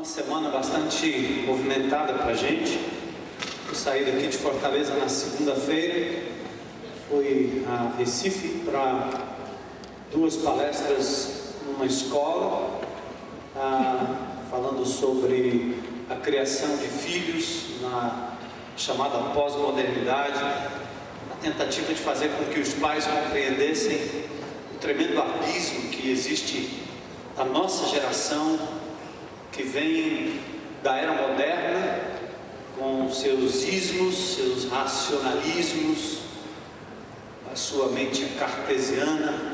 Semana bastante movimentada para a gente. Eu saí daqui de Fortaleza na segunda-feira, fui a Recife para 2 palestras numa escola, falando sobre a criação de filhos na chamada pós-modernidade, a tentativa de fazer com que os pais compreendessem o tremendo abismo que existe da nossa geração, que vem da era moderna, com seus ismos, seus racionalismos, a sua mente cartesiana,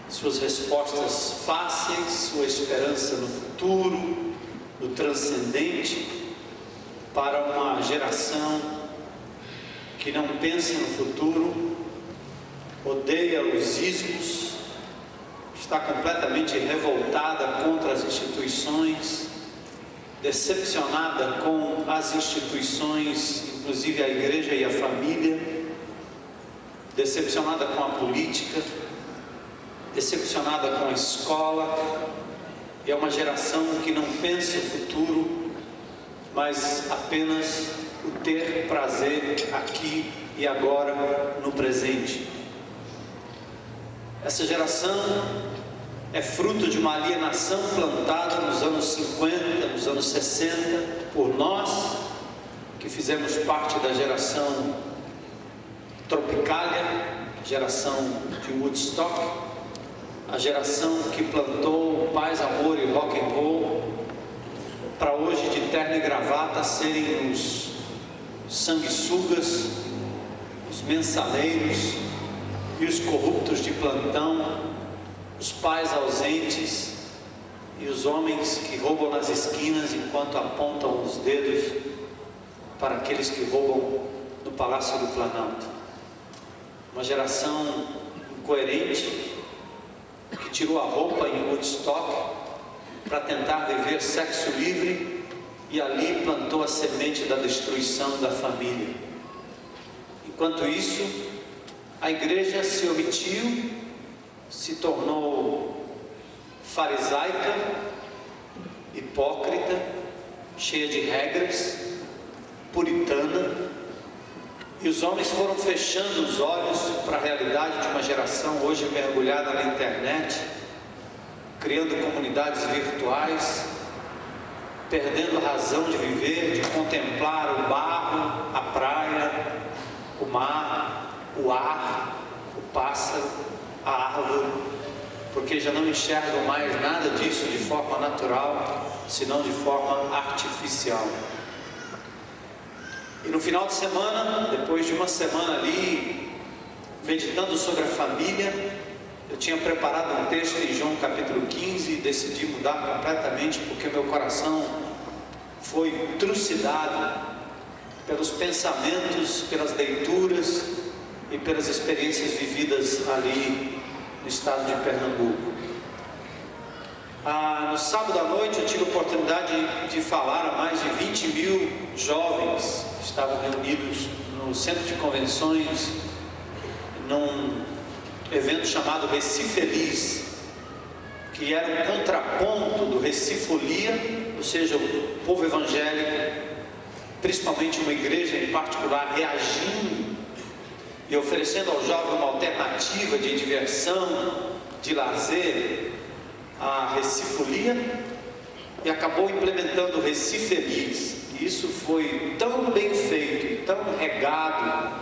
suas respostas fáceis, sua esperança no futuro, no transcendente, para uma geração que não pensa no futuro, odeia os ismos, está completamente revoltada contra as instituições, decepcionada com as instituições, inclusive a igreja e a família, decepcionada com a política, decepcionada com a escola. E é uma geração que não pensa o futuro, mas apenas o ter prazer aqui e agora, no presente. Essa geração é fruto de uma alienação plantada nos anos 50, nos anos 60, por nós, que fizemos parte da geração Tropicália, geração de Woodstock, a geração que plantou paz, amor e rock and roll, para hoje de terno e gravata serem os sanguessugas, os mensaleiros e os corruptos de plantão, os pais ausentes e os homens que roubam nas esquinas enquanto apontam os dedos para aqueles que roubam no Palácio do Planalto. Uma geração incoerente que tirou a roupa em Woodstock para tentar viver sexo livre e ali plantou a semente da destruição da família. Enquanto isso, a igreja se omitiu, se tornou farisaica, hipócrita, cheia de regras, puritana, e os homens foram fechando os olhos para a realidade de uma geração hoje mergulhada na internet, criando comunidades virtuais, perdendo a razão de viver, de contemplar o barro, a praia, o mar, o ar, o pássaro, a árvore, porque já não enxergam mais nada disso de forma natural, senão de forma artificial. E no final de semana, depois de uma semana ali, meditando sobre a família, eu tinha preparado um texto em João capítulo 15 e decidi mudar completamente, porque meu coração foi trucidado pelos pensamentos, pelas leituras e pelas experiências vividas ali no estado de Pernambuco. No sábado à noite eu tive a oportunidade de falar a mais de 20 mil jovens que estavam reunidos no centro de convenções, num evento chamado Recife Feliz, que era um contraponto do Recifolia, ou seja, o povo evangélico, principalmente uma igreja em particular, reagindo e oferecendo ao jovem uma alternativa de diversão, de lazer, a Recifolia, e acabou implementando o Recife Feliz. E isso foi tão bem feito e tão regado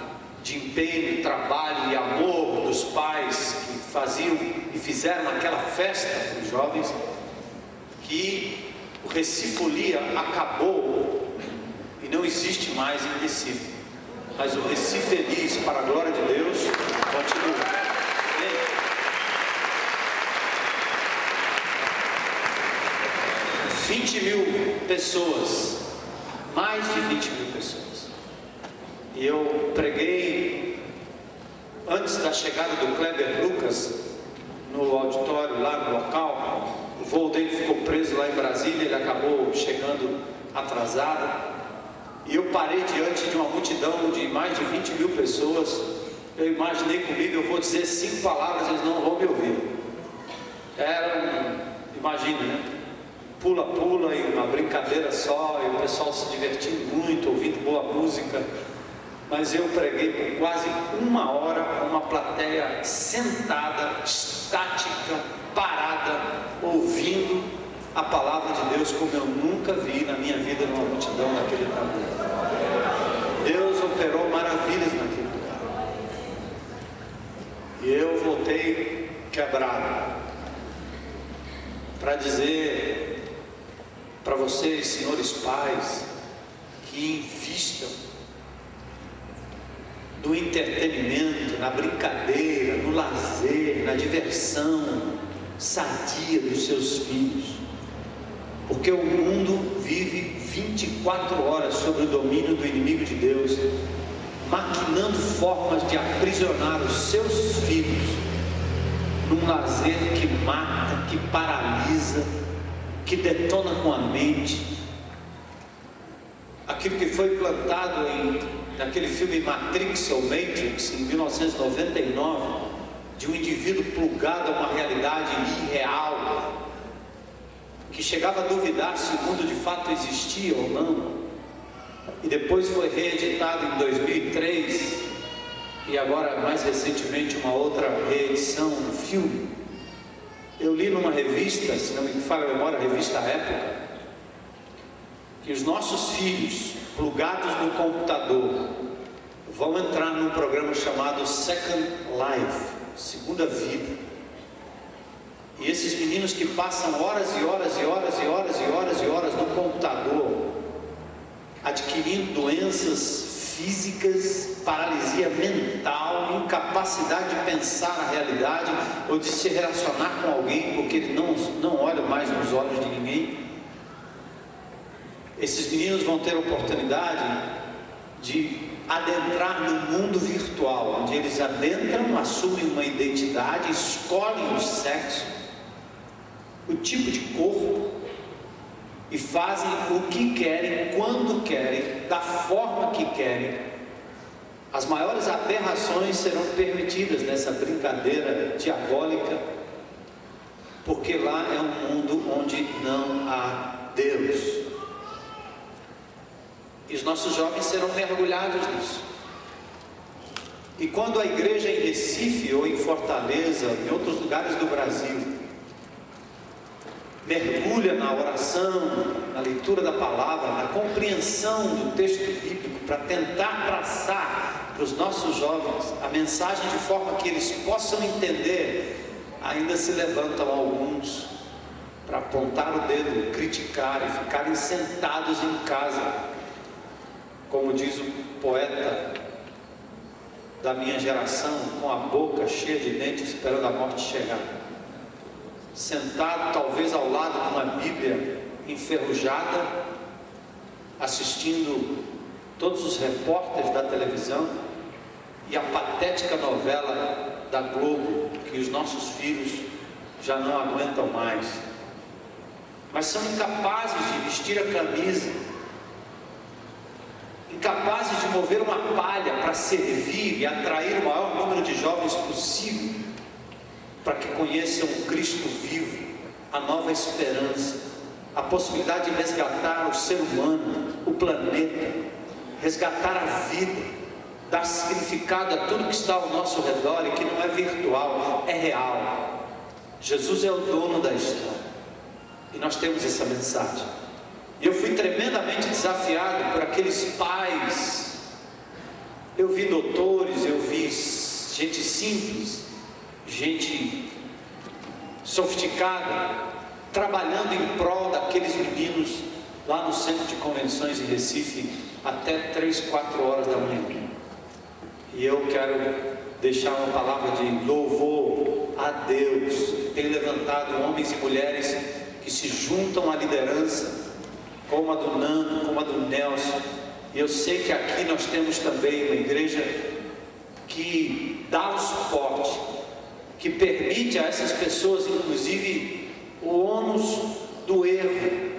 de empenho, trabalho e amor dos pais que faziam e fizeram aquela festa para os jovens, que o Recifolia acabou e não existe mais em Recife. Mas o Recife Feliz, para a glória de Deus, continua. 20 mil pessoas, mais de 20 mil pessoas. E eu preguei antes da chegada do Kleber Lucas no auditório lá no local. O voo dele ficou preso lá em Brasília, ele acabou chegando atrasado. E eu parei diante de uma multidão de mais de 20 mil pessoas. Eu imaginei comigo, eu vou dizer 5 palavras, eles não vão me ouvir. Imagina, né? pula-pula e uma brincadeira só, e o pessoal se divertindo muito, ouvindo boa música. Mas eu preguei por quase 1 hora com uma plateia sentada, estática, parada, ouvindo a palavra de Deus como eu nunca vi na minha vida numa multidão naquele tamanho. Deus operou maravilhas naquele lugar. E eu voltei quebrado para dizer para vocês, senhores pais, que invistam no entretenimento, na brincadeira, no lazer, na diversão sadia dos seus filhos, porque o mundo vive 24 horas sob o domínio do inimigo de Deus, maquinando formas de aprisionar os seus filhos num lazer que mata, que paralisa, que detona com a mente. Aquilo que foi plantado naquele filme Matrix ou Matrix, em 1999, de um indivíduo plugado a uma realidade irreal, que chegava a duvidar se o mundo de fato existia ou não, e depois foi reeditado em 2003, e agora mais recentemente uma outra reedição do filme. Eu li numa revista, se não me falha a memória, a revista Época, que os nossos filhos plugados no computador vão entrar num programa chamado Second Life, Segunda Vida. E esses meninos que passam horas e horas e horas e horas e horas e horas no computador, adquirindo doenças físicas, paralisia mental, incapacidade de pensar na realidade ou de se relacionar com alguém, porque ele não olha mais nos olhos de ninguém. Esses meninos vão ter a oportunidade de adentrar no mundo virtual, onde eles adentram, assumem uma identidade, escolhem o sexo, o tipo de corpo, e fazem o que querem, quando querem, da forma que querem. As maiores aberrações serão permitidas nessa brincadeira diabólica, porque lá é um mundo onde não há Deus. E os nossos jovens serão mergulhados nisso. E quando a igreja em Recife ou em Fortaleza, em outros lugares do Brasil, mergulha na oração, na leitura da palavra, na compreensão do texto bíblico, para tentar traçar para os nossos jovens a mensagem de forma que eles possam entender, ainda se levantam alguns para apontar o dedo, criticar e ficarem sentados em casa, como diz o poeta da minha geração, com a boca cheia de dentes, esperando a morte chegar, sentado talvez ao lado de uma Bíblia enferrujada, assistindo todos os repórteres da televisão e a patética novela da Globo, que os nossos filhos já não aguentam mais, mas são incapazes de vestir a camisa, incapazes de mover uma palha para servir e atrair o maior número de jovens possível, para que conheçam o Cristo vivo, a nova esperança, a possibilidade de resgatar o ser humano, o planeta, resgatar a vida, dar significado a tudo que está ao nosso redor e que não é virtual, é real. Jesus é o dono da história e nós temos essa mensagem. E eu fui tremendamente desafiado por aqueles pais. Eu vi doutores, eu vi gente simples, gente sofisticada, trabalhando em prol daqueles meninos lá no centro de convenções em Recife até 3, 4 horas da manhã. E eu quero deixar uma palavra de louvor a Deus, que tem levantado homens e mulheres que se juntam à liderança, como a do Nando, como a do Nelson. E eu sei que aqui nós temos também uma igreja que dá o suporte, que permite a essas pessoas, inclusive, o ônus do erro,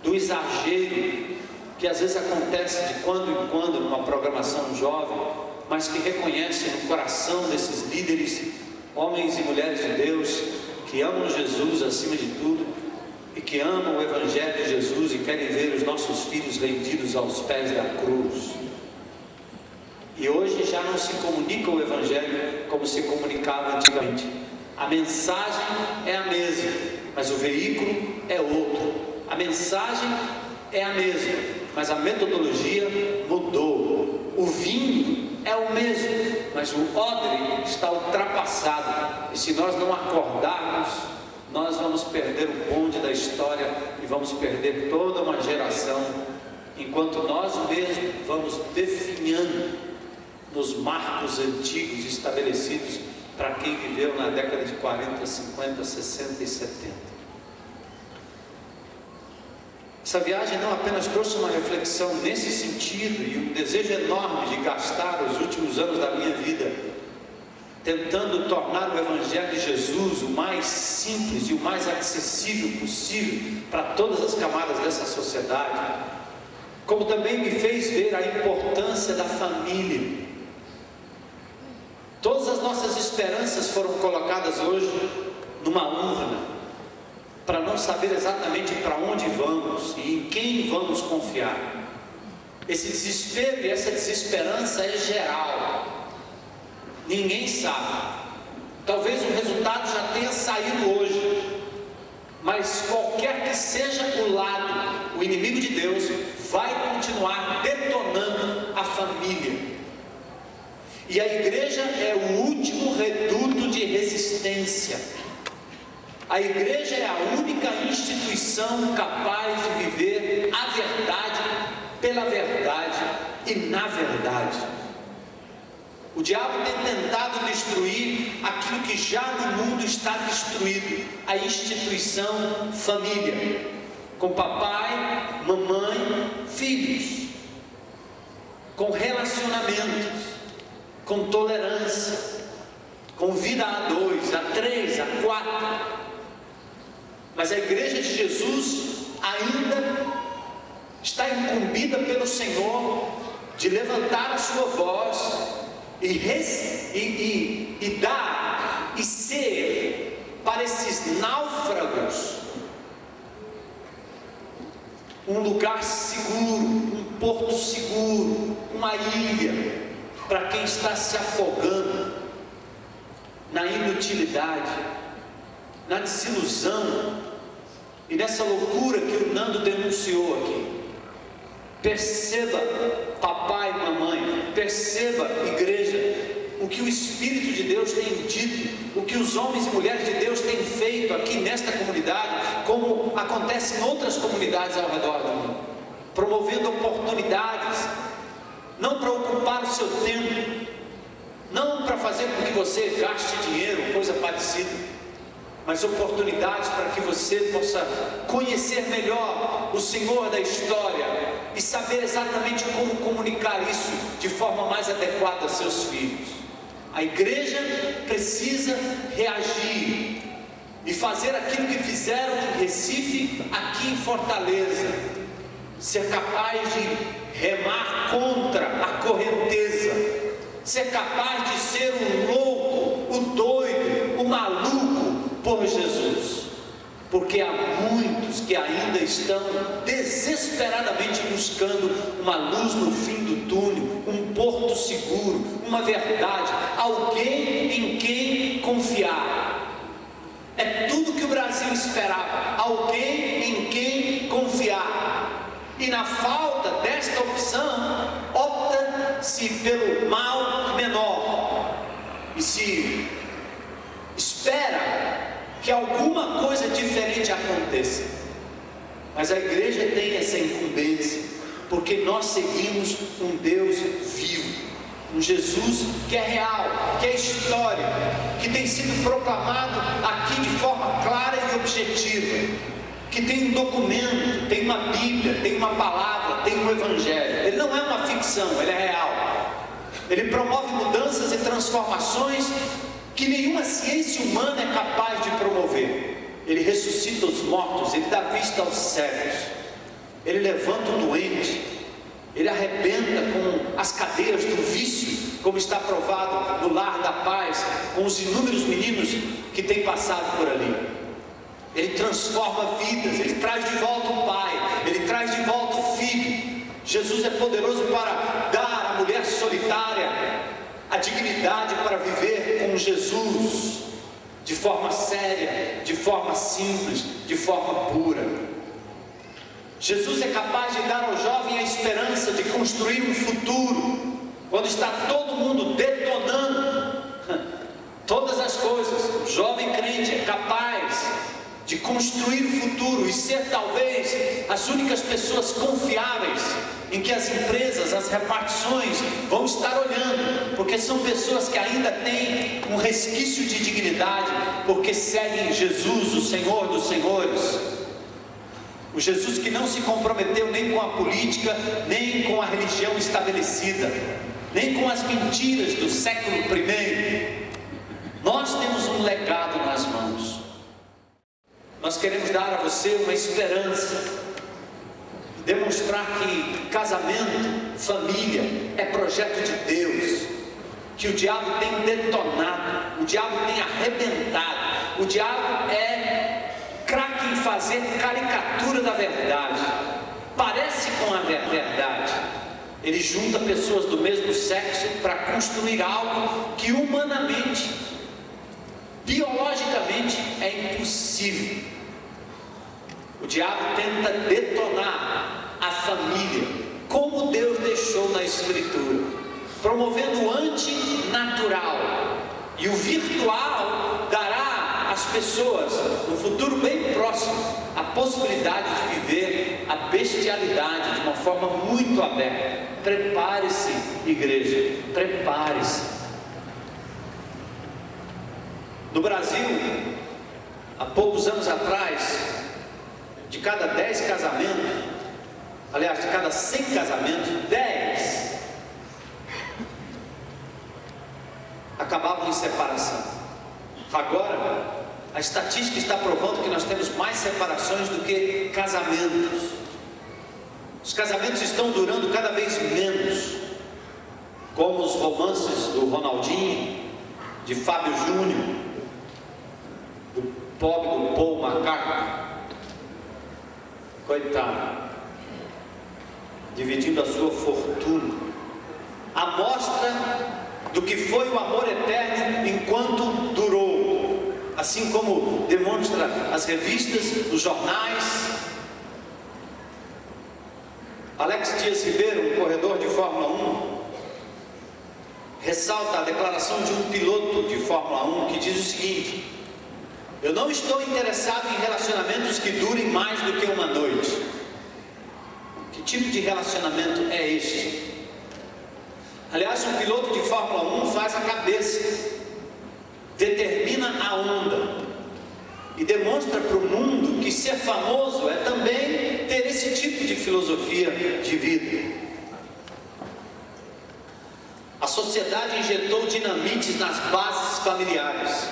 do exagero, que às vezes acontece de quando em quando numa programação jovem, mas que reconhece no coração desses líderes, homens e mulheres de Deus, que amam Jesus acima de tudo, e que amam o Evangelho de Jesus e querem ver os nossos filhos rendidos aos pés da cruz. E hoje já não se comunica o Evangelho como se comunicava antigamente. A mensagem é a mesma, mas o veículo é outro. A mensagem é a mesma, mas a metodologia mudou. O vinho é o mesmo, mas o odre está ultrapassado. E se nós não acordarmos, nós vamos perder o bonde da história e vamos perder toda uma geração, enquanto nós mesmos vamos definhando nos marcos antigos estabelecidos para quem viveu na década de 40, 50, 60 e 70. Essa viagem não apenas trouxe uma reflexão nesse sentido e um desejo enorme de gastar os últimos anos da minha vida tentando tornar o Evangelho de Jesus o mais simples e o mais acessível possível para todas as camadas dessa sociedade, como também me fez ver a importância da família. Todas as nossas esperanças foram colocadas hoje numa urna, para não saber exatamente para onde vamos e em quem vamos confiar. Esse desespero e essa desesperança é geral, ninguém sabe. Talvez o resultado já tenha saído hoje, mas qualquer que seja o lado, o inimigo de Deus vai continuar detonando a família. E a igreja é o último reduto de resistência. A igreja é a única instituição capaz de viver a verdade pela verdade e na verdade. O diabo tem tentado destruir aquilo que já no mundo está destruído, a instituição família, com papai, mamãe, filhos, com relacionamentos, com tolerância, com vida a 2, a 3, a 4. Mas a igreja de Jesus ainda está incumbida pelo Senhor de levantar a sua voz e dar e ser para esses náufragos um lugar seguro, um porto seguro, uma ilha para quem está se afogando na inutilidade, na desilusão e nessa loucura que o Nando denunciou aqui. Perceba, papai e mamãe, perceba, igreja, o que o Espírito de Deus tem dito, o que os homens e mulheres de Deus têm feito aqui nesta comunidade, como acontece em outras comunidades ao redor do mundo, promovendo oportunidades, não para ocupar o seu tempo, não para fazer com que você gaste dinheiro, coisa parecida, mas oportunidades para que você possa conhecer melhor o Senhor da história e saber exatamente como comunicar isso de forma mais adequada a seus filhos. A igreja precisa reagir e fazer aquilo que fizeram em Recife, aqui em Fortaleza, ser capaz de remar contra a correnteza, ser capaz de ser um louco, o doido, o maluco por Jesus, porque há muitos que ainda estão desesperadamente buscando uma luz no fim do túnel, um porto seguro, uma verdade, alguém em quem confiar. É tudo que o Brasil esperava, alguém em quem confiar. E na falta desta opção, opta-se pelo mal menor e se espera que alguma coisa diferente aconteça. Mas a igreja tem essa incumbência, porque nós seguimos um Deus vivo, um Jesus que é real, que é história, que tem sido proclamado aqui de forma clara e objetiva, que tem um documento, tem uma Bíblia, tem uma palavra, tem um Evangelho. Ele não é uma ficção, ele é real. Ele promove mudanças e transformações que nenhuma ciência humana é capaz de promover. Ele ressuscita os mortos, ele dá vista aos cegos, ele levanta o doente, ele arrebenta com as cadeias do vício, como está provado no Lar da Paz, com os inúmeros meninos que têm passado por ali. Ele transforma vidas, Ele traz de volta o pai, Ele traz de volta o filho. Jesus é poderoso para dar à mulher solitária a dignidade para viver com Jesus, de forma séria, de forma simples, de forma pura. Jesus é capaz de dar ao jovem a esperança de construir um futuro, quando está todo mundo detonando todas as coisas. O jovem crente é capaz de construir o futuro e ser talvez as únicas pessoas confiáveis em que as empresas, as repartições vão estar olhando, porque são pessoas que ainda têm um resquício de dignidade, porque seguem Jesus, o Senhor dos Senhores, o Jesus que não se comprometeu nem com a política, nem com a religião estabelecida, nem com as mentiras do século I. Nós temos um legado nas mãos. Nós queremos dar a você uma esperança, demonstrar que casamento, família é projeto de Deus, que o diabo tem detonado, o diabo tem arrebentado, o diabo é craque em fazer caricatura da verdade, parece com a verdade. Ele junta pessoas do mesmo sexo para construir algo que humanamente, biologicamente é impossível. O diabo tenta detonar a família, como Deus deixou na Escritura, promovendo o antinatural, e o virtual dará às pessoas, no futuro bem próximo, a possibilidade de viver a bestialidade de uma forma muito aberta. Prepare-se, igreja, prepare-se. No Brasil, há poucos anos atrás, de cada 10 casamentos, aliás, de cada 100 casamentos, 10 acabavam em separação. Agora, a estatística está provando que nós temos mais separações do que casamentos. Os casamentos estão durando cada vez menos, como os romances do Ronaldinho, de Fábio Júnior, do pobre do Paul McCartney, coitado, dividindo a sua fortuna, a mostra do que foi o amor eterno enquanto durou, assim como demonstra as revistas, os jornais. Alex Dias Ribeiro, um corredor de Fórmula 1, ressalta a declaração de um piloto de Fórmula 1 que diz o seguinte: eu não estou interessado em relacionamentos que durem mais do que uma noite. Que tipo de relacionamento é este? Aliás, um piloto de Fórmula 1 faz a cabeça, determina a onda e demonstra para o mundo que ser famoso é também ter esse tipo de filosofia de vida. A sociedade injetou dinamites nas bases familiares,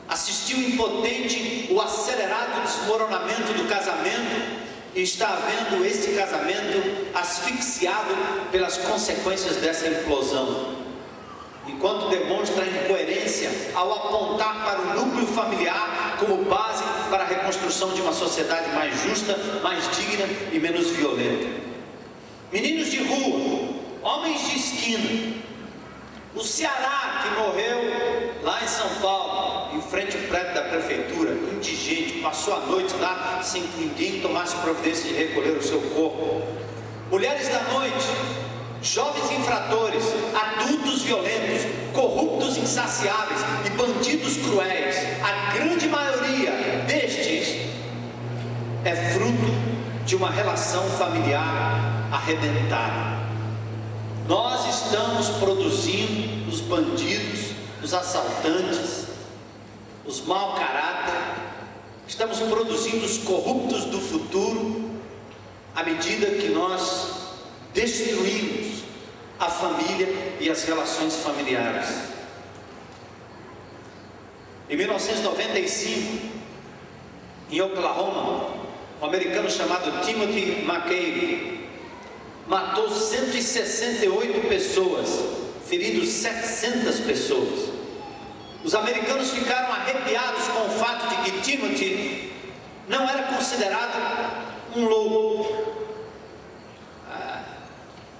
assistiu impotente o acelerado desmoronamento do casamento e está vendo esse casamento asfixiado pelas consequências dessa implosão, enquanto demonstra a incoerência ao apontar para o núcleo familiar como base para a reconstrução de uma sociedade mais justa, mais digna e menos violenta. Meninos de rua, homens de esquina, o Ceará que morreu lá em São Paulo, em frente ao prédio da prefeitura, indigente, passou a noite lá sem que ninguém tomasse providência de recolher o seu corpo. Mulheres da noite, jovens infratores, adultos violentos, corruptos insaciáveis e bandidos cruéis. A grande maioria destes é fruto de uma relação familiar arrebentada. Nós estamos produzindo os bandidos, os assaltantes, os mau caráter, estamos produzindo os corruptos do futuro, à medida que nós destruímos a família e as relações familiares. Em 1995, em Oklahoma, um americano chamado Timothy McVeigh matou 168 pessoas, ferindo 700 pessoas. Os americanos ficaram arrepiados com o fato de que Timothy não era considerado um louco,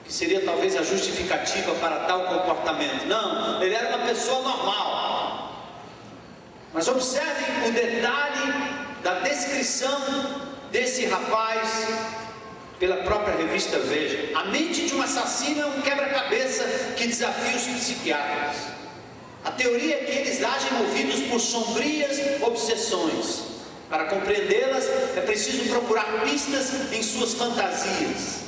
que seria talvez a justificativa para tal comportamento. Não, ele era uma pessoa normal. Mas observem o detalhe da descrição desse rapaz pela própria revista Veja. A mente de um assassino é um quebra-cabeça que desafia os psiquiatras. A teoria é que eles agem movidos por sombrias obsessões. Para compreendê-las, é preciso procurar pistas em suas fantasias.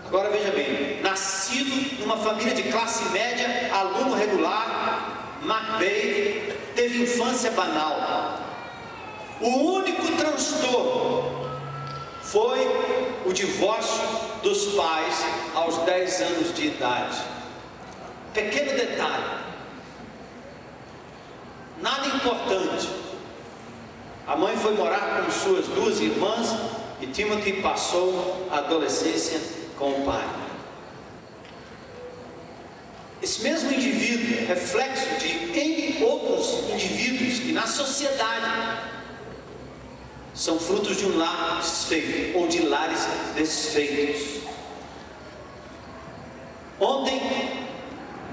Agora veja bem, nascido numa família de classe média, aluno regular, McVeigh teve infância banal. O único transtorno foi o divórcio dos pais aos 10 anos de idade. Pequeno detalhe, nada importante. A mãe foi morar com suas 2 irmãs e Timothy passou a adolescência com o pai. Esse mesmo indivíduo é reflexo de N outros indivíduos que na sociedade são frutos de um lar desfeito ou de lares desfeitos. Ontem,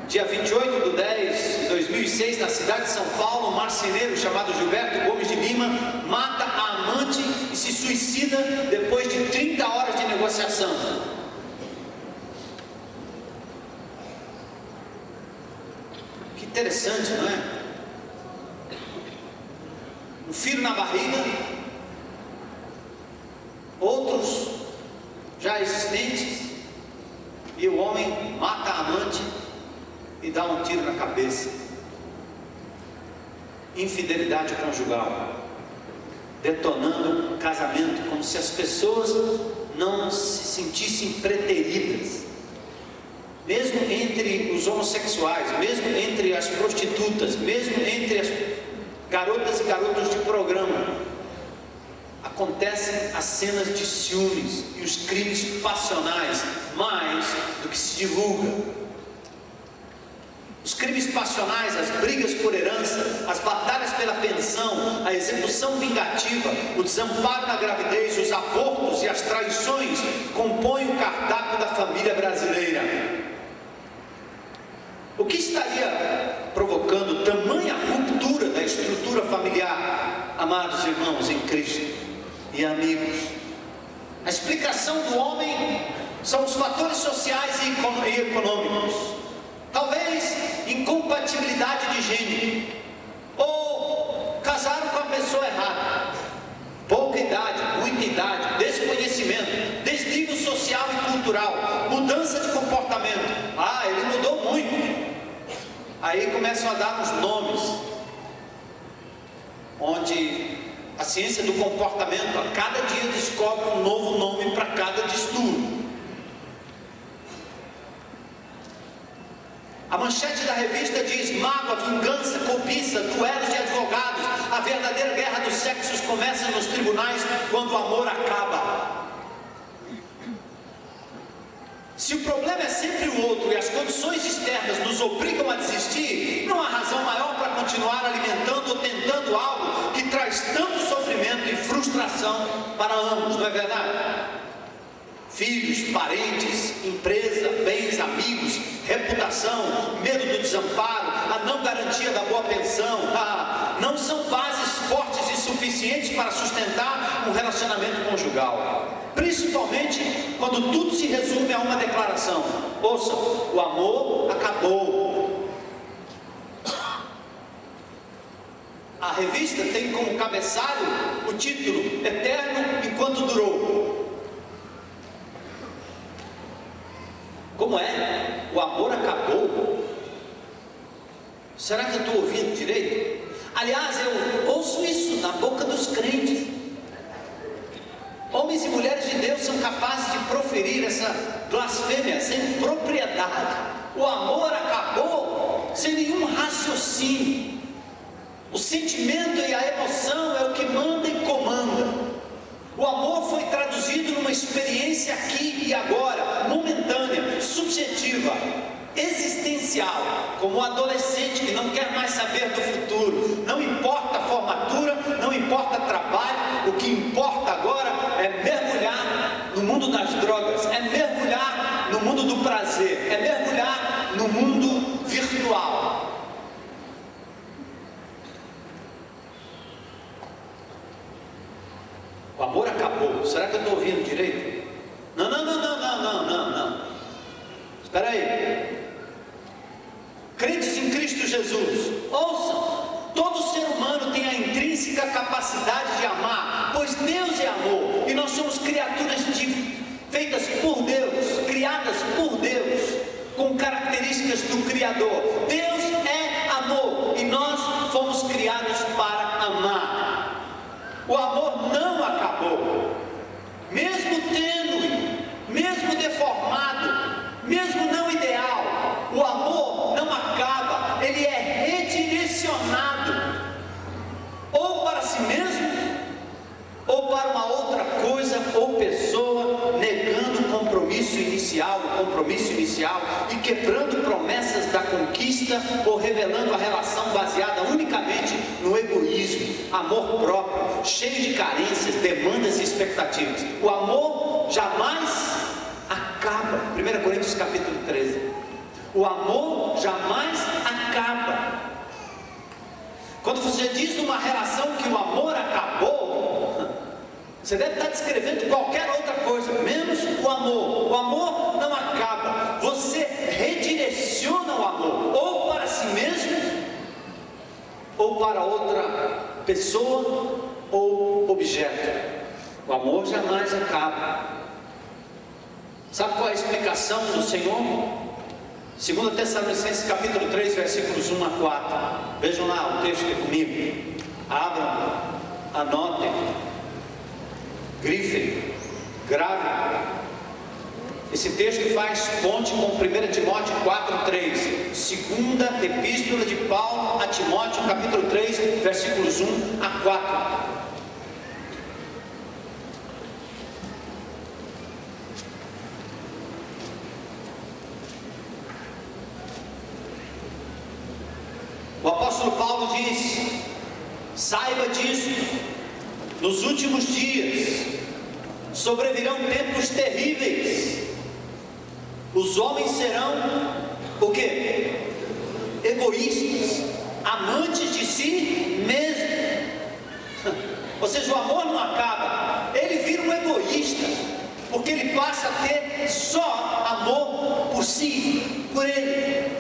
dia 28/10/2006, na cidade de São Paulo, um marceneiro chamado Gilberto Gomes de Lima mata a amante e se suicida depois de 30 horas de negociação. Que interessante, não é? Um filho na barriga, outros já existentes, e o homem mata a amante e dá um tiro na cabeça. Infidelidade conjugal, detonando o casamento, como se as pessoas não se sentissem preteridas, mesmo entre os homossexuais, mesmo entre as prostitutas, mesmo entre as garotas e garotos de programa. Acontecem as cenas de ciúmes e os crimes passionais, mais do que se divulga. Os crimes passionais, as brigas por herança, as batalhas pela pensão, a execução vingativa, o desamparo na gravidez, os abortos e as traições compõem o cardápio da família brasileira. O que estaria provocando tamanha ruptura da estrutura familiar, amados irmãos em Cristo e amigos? A explicação do homem são os fatores sociais e econômicos. Talvez incompatibilidade de gênero, ou casaram com a pessoa errada, pouca idade, muita idade, desconhecimento, desnível social e cultural, mudança de comportamento. Ele mudou muito. Aí começam a dar os nomes, onde a ciência do comportamento a cada dia descobre um novo nome para cada distúrbio. A manchete da revista diz: mágoa, vingança, cobiça, duelos de advogados. A verdadeira guerra dos sexos começa nos tribunais quando o amor acaba. Se o problema é sempre o outro e as condições externas nos obrigam a desistir, não há razão maior para continuar alimentando ou tentando algo que traz tanto sofrimento e frustração para ambos, não é verdade? Filhos, parentes, empresa, bens, amigos, reputação, medo do desamparo, a não garantia da boa pensão, não são bases fortes e suficientes para sustentar um relacionamento conjugal. Principalmente quando tudo se resume a uma declaração: ouça, o amor acabou. A revista tem como cabeçalho o título: Eterno enquanto durou. Como é? O amor acabou? Será que eu estou ouvindo direito? Aliás, eu ouço isso na boca dos crentes. Homens e mulheres de Deus são capazes de proferir essa blasfêmia, essa impropriedade. O amor acabou sem nenhum raciocínio. O sentimento e a emoção é o que manda e comanda. O amor foi traduzido numa experiência aqui e agora, momentânea, subjetiva, existencial, como um adolescente que não quer mais saber do futuro. Não importa a formatura, não importa importa trabalho, o que importa agora é mergulhar no mundo das drogas, é mergulhar no mundo do prazer, é mergulhar no mundo virtual. O amor acabou. Será que eu estou ouvindo direito? Não. Espera aí. Crentes em Cristo Jesus, ouçam, todo ser humano tem a intrínseca capacidade de amar, pois Deus é amor, e nós somos criaturas feitas por Deus, criadas por Deus, com características do Criador. Deus é amor, e nós fomos criados para amar. O amor não acabou, mesmo tênue, mesmo deformado, mesmo não ideal, o amor não acaba, ele é redirecionado, ou para si mesmo, ou para uma outra coisa ou pessoa, negando o compromisso inicial e quebrando promessas da conquista, ou revelando a relação baseada unicamente no egoísmo, amor próprio, cheio de carências, demandas e expectativas. O amor jamais acaba. 1 Coríntios capítulo 13. O amor jamais acaba. Quando você diz numa relação que o amor acabou, você deve estar descrevendo qualquer outra coisa, menos o amor. O amor não acaba. Você redireciona o amor, ou para si mesmo, ou para outra pessoa ou objeto. O amor jamais acaba. Sabe qual é a explicação do Senhor? 2 Tessalonicenses capítulo 3, versículos 1 a 4. Vejam lá o texto comigo. Abram, anotem, grifem, gravem. Esse texto faz ponte com 1 Timóteo 4, 3. Segunda epístola de Paulo a Timóteo, capítulo 3, versículos 1 a 4. O apóstolo Paulo diz: saiba disso, nos últimos dias sobrevirão tempos terríveis. Os homens serão o quê? Egoístas, amantes de si mesmos. Ou seja, o amor não acaba, ele vira um egoísta, porque ele passa a ter só amor por si, por ele.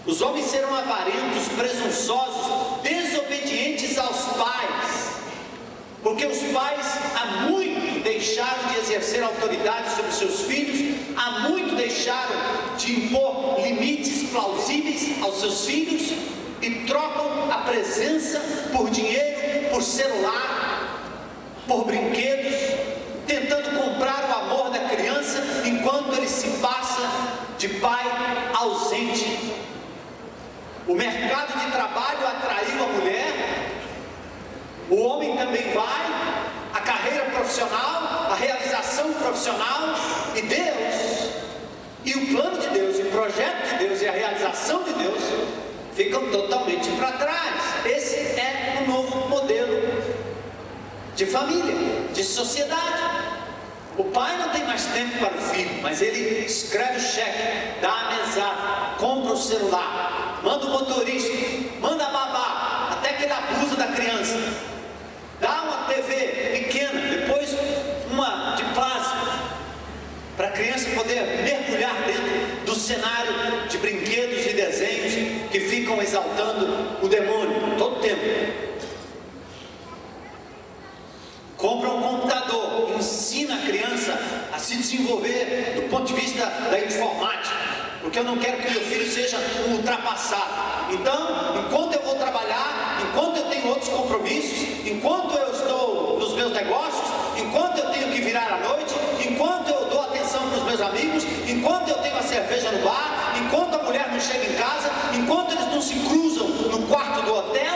Os homens serão avarentos, presunçosos, desobedientes aos pais, porque os pais há muito deixaram de exercer autoridade sobre seus filhos, há muito deixaram de impor limites plausíveis aos seus filhos e trocam a presença por dinheiro, por celular, por brinquedos, tentando comprar o amor da criança enquanto ele se passa de pai ausente. O mercado de trabalho atraiu a mulher, o homem também vai, a carreira profissional, a realização profissional, e Deus, e o plano de Deus, e o projeto de Deus, e a realização de Deus, ficam totalmente para trás. Esse é o novo modelo de família, de sociedade. O pai não tem mais tempo para o filho, mas ele escreve o cheque, dá a mesada, compra o celular, manda o motorista, manda a babá, até que ele abusa da criança, dá uma TV pequena, depois uma de plasma, para a criança poder mergulhar dentro do cenário de brinquedos e desenhos que ficam exaltando o demônio todo o tempo. Compra um computador, ensina a criança a se desenvolver do ponto de vista da informática, porque eu não quero que meu filho seja um ultrapassado. Então, enquanto eu vou trabalhar, enquanto eu tenho outros compromissos, enquanto eu estou nos meus negócios, enquanto eu tenho que virar à noite, enquanto eu dou atenção para os meus amigos, enquanto eu tenho a cerveja no bar, enquanto a mulher não chega em casa, enquanto eles não se cruzam no quarto do hotel,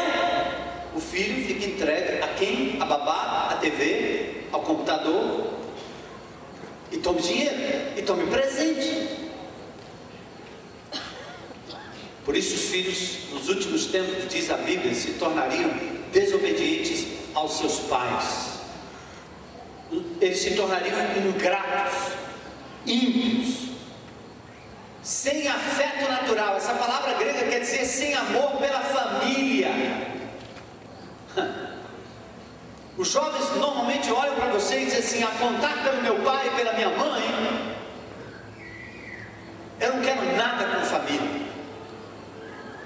o filho fica entregue a quem? A babá, a TV, ao computador. E tome dinheiro, e tome presente. Por isso os filhos, nos últimos tempos, diz a Bíblia, se tornariam desobedientes aos seus pais. Eles se tornariam ingratos, ímpios, sem afeto natural. Essa palavra grega quer dizer sem amor pela família. Os jovens normalmente olham para você e dizem assim: a contar pelo meu pai e pela minha mãe, eu não quero nada com família,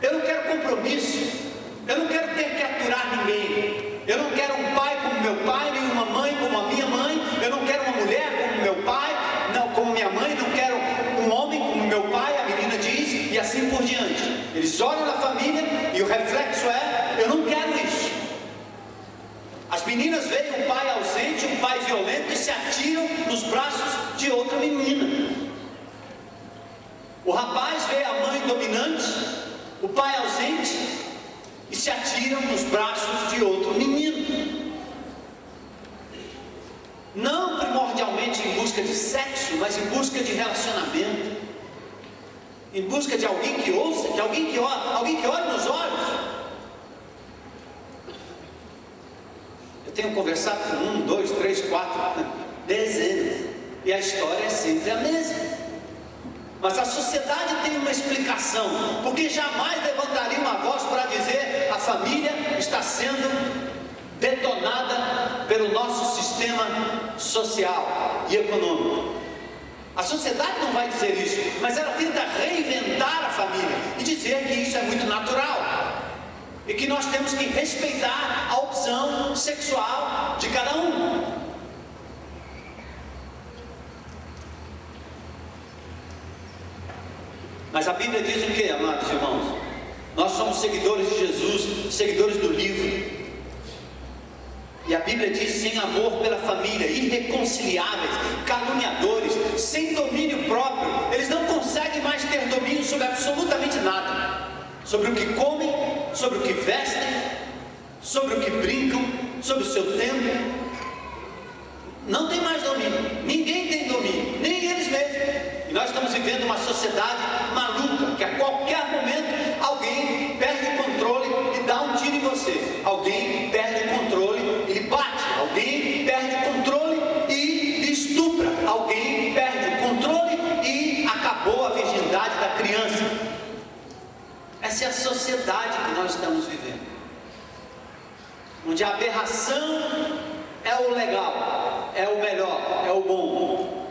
eu não quero compromisso, eu não quero ter que aturar ninguém, eu não quero um pai como meu pai, nem uma mãe como a minha mãe, eu não quero uma mulher como meu pai, não como minha mãe, não quero um homem como meu pai, a menina diz, e assim por diante. Eles olham na família e o reflexo é: eu não quero isso. As meninas veem um pai ausente, um pai violento, e se atiram nos braços de outra menina. O rapaz vê a mãe dominante, o pai ausente, e se atiram nos braços de outro menino. Não primordialmente em busca de sexo, mas em busca de relacionamento, em busca de alguém que ouça, de alguém que olhe nos olhos. Eu tenho conversado com 1, 2, 3, 4 dezenas, e a história é sempre a mesma. Mas a sociedade tem uma explicação, porque jamais levantaria uma voz para dizer: a família está sendo detonada pelo nosso sistema social e econômico. A sociedade não vai dizer isso, mas ela tenta reinventar a família e dizer que isso é muito natural e que nós temos que respeitar a opção sexual de cada um. Mas a Bíblia diz o que, amados irmãos? Nós somos seguidores de Jesus, seguidores do livro. E a Bíblia diz: sem amor pela família, irreconciliáveis, caluniadores, sem domínio próprio. Eles não conseguem mais ter domínio sobre absolutamente nada. Sobre o que comem, sobre o que vestem, sobre o que brincam, sobre o seu tempo. Não tem mais domínio. Ninguém tem domínio, nem eles mesmos. E nós estamos vivendo uma sociedade maluca, que a qualquer momento alguém perde o controle e dá um tiro em você. Alguém perde o controle e lhe bate. Alguém perde o controle e lhe estupra. Alguém perde o controle e acabou a virgindade da criança. Essa é a sociedade que nós estamos vivendo, onde a aberração é o legal, é o melhor, é o bom.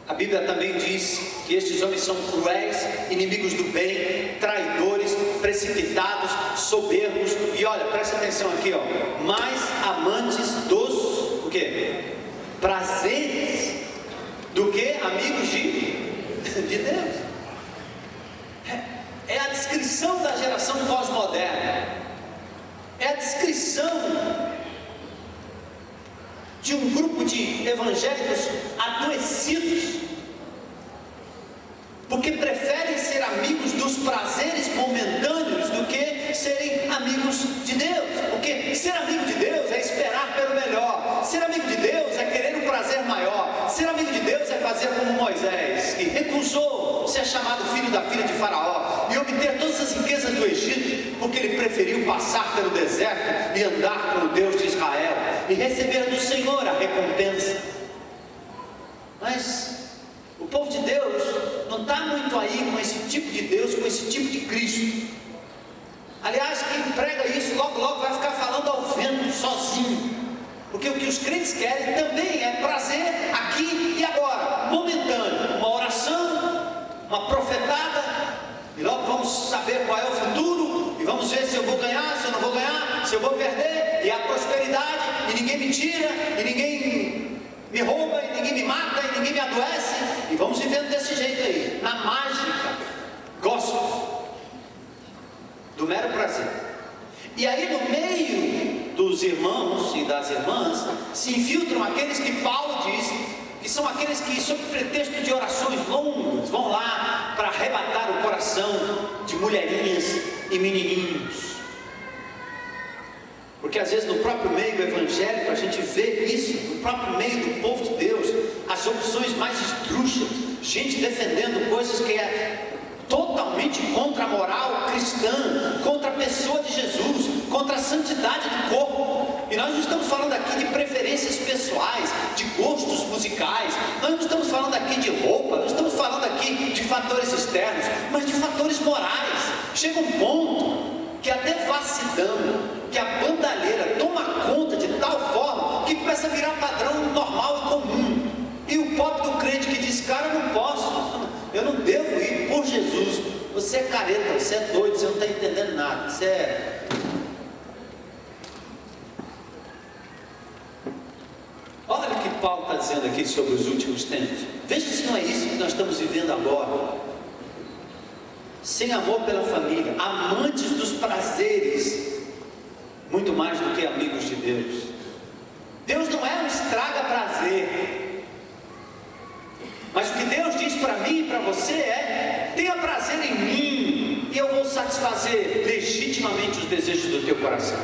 A Bíblia também diz que estes homens são cruéis, inimigos do bem, traidores, precipitados, soberbos. E olha, presta atenção aqui, ó, mais amantes dos o quê? Prazeres do que amigos de Deus. É a descrição da geração pós-moderna. É a descrição de um grupo de evangélicos adoecidos, porque preferem ser amigos dos prazeres momentâneos do que serem amigos de Deus. Porque ser amigo de Deus é esperar pelo melhor. Ser amigo de Deus é querer um prazer maior. Ser amigo de Deus é fazer como Moisés, que recusou ser chamado filho da filha de Faraó e obter todas as riquezas do Egito, porque ele preferiu passar pelo deserto e andar com o Deus de Israel e receber do Senhor a recompensa. Mas o povo de Deus não está muito aí com esse tipo de Deus, com esse tipo de Cristo. Aliás, quem prega isso logo logo vai ficar falando ao vento sozinho, porque o que os crentes querem também é prazer aqui e agora, momentâneo. Uma oração, uma profetada, e logo vamos saber qual é o futuro, e vamos ver se eu vou ganhar, se eu não vou ganhar, se eu vou perder, e a prosperidade, e ninguém me tira, e ninguém me rouba, e ninguém me mata, e ninguém me adoece, e vamos vivendo desse jeito aí, na mágica gospel do mero prazer. E aí no meio dos irmãos e das irmãs se infiltram aqueles que Paulo diz que são aqueles que, sob pretexto de orações longas, vão lá para arrebatar o coração de mulherinhas e menininhos. Porque às vezes no próprio meio evangélico a gente vê isso, no próprio meio do povo de Deus, as opções mais esdrúxulas, gente defendendo coisas que totalmente contra a moral cristã, contra a pessoa de Jesus, contra a santidade do corpo. E nós não estamos falando aqui de preferências pessoais, de gostos musicais, nós não estamos falando aqui de roupa, não estamos falando aqui de fatores externos, mas de fatores morais. Chega um ponto que a devassidão, que a bandalheira toma conta de tal forma que começa a virar padrão normal e comum. E o pobre do crente que diz: cara, eu não posso, eu não devo ir por Jesus. Você é careta, você é doido, você não está entendendo nada, você é... Olha o que Paulo está dizendo aqui sobre os últimos tempos. Veja se não é isso que nós estamos vivendo agora. Sem amor pela família, amantes dos prazeres, muito mais do que amigos de Deus. Deus não é um estraga prazer, mas o que Deus diz para mim e para você é: tenha prazer em mim, e eu vou satisfazer legitimamente os desejos do teu coração.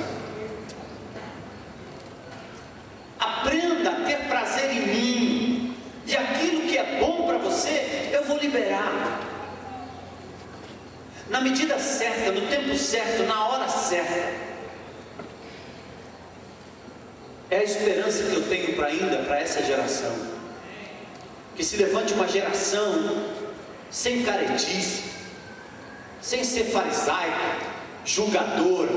Aprenda a ter prazer em mim, e aquilo que é bom para você, eu vou liberar. Na medida certa, no tempo certo, na hora certa. É a esperança que eu tenho para essa geração. Que se levante uma geração sem caretice, sem ser farisaica, julgadora,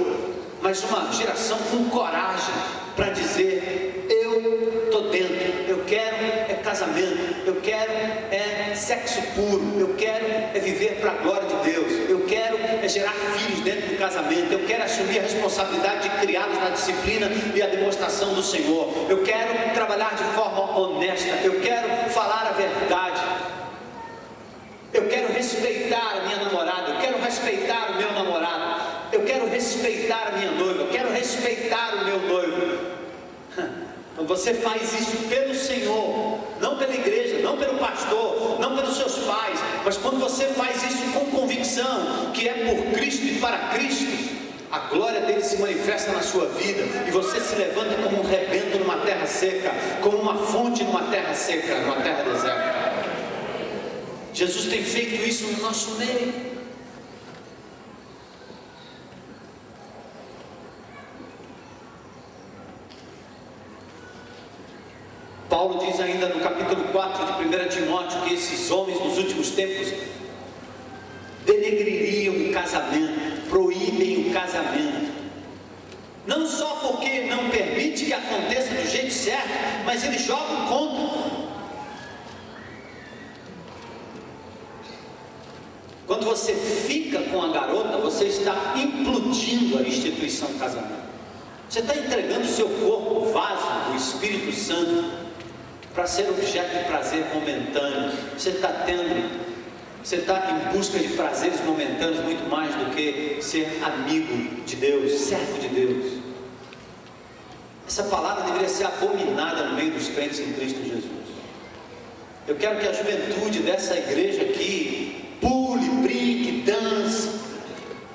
mas uma geração com coragem para dizer: eu estou dentro, eu quero é casamento, eu quero é sexo puro, eu quero é viver para a glória de Deus, eu quero é gerar filhos dentro do casamento, eu quero assumir a responsabilidade de criá-los na disciplina e a demonstração do Senhor, eu quero trabalhar de forma honesta, eu quero falar a verdade, eu quero respeitar a minha namorada, eu quero respeitar o meu namorado, eu quero respeitar a minha noiva, eu quero respeitar o meu noivo. Você faz isso pelo Senhor, não pela igreja, não pelo pastor, não pelos seus pais, mas quando você faz isso com convicção que é por Cristo e para Cristo, a glória dele se manifesta na sua vida, e você se levanta como um rebento numa terra seca, como uma fonte numa terra seca, numa terra deserta. Jesus tem feito isso no nosso meio. Paulo diz ainda no capítulo 4 de 1 Timóteo que esses homens nos últimos tempos denegririam o casamento, proíbem o casamento, não só porque não permite que aconteça do jeito certo, mas eles jogam contra. Quando você fica com a garota, você está implodindo a instituição do casamento. Você está entregando o seu corpo, o vaso, o Espírito Santo, para ser objeto de prazer momentâneo. Você está em busca de prazeres momentâneos muito mais do que ser amigo de Deus, servo de Deus. Essa palavra deveria ser abominada no meio dos crentes em Cristo Jesus. Eu quero que a juventude dessa igreja aqui pule, brinque, dance,